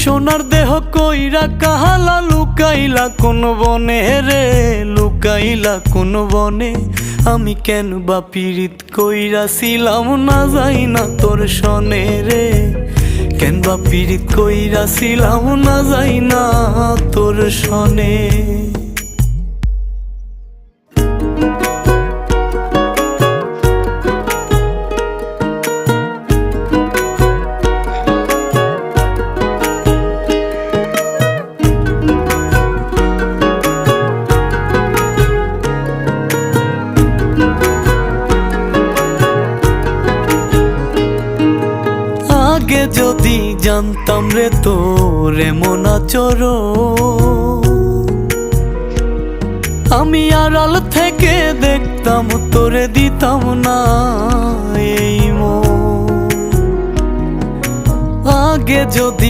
সোনার দেহ কইরা কাহালা লুকাইলা কোন বনে রে, লুকাইলা কোন বনে। আমি কেন বা পীড়িত কইরাছিলাম না যাই না তোর সনে রে, কেন বা পীড়িত কইরাছিলাম না যাই না তোর সনে। আগে যদি জানতাম রে তোর এমন আচরণ, আমি আড়াল থেকে দেখতাম তোরে দিতাম না এই মন। আগে যদি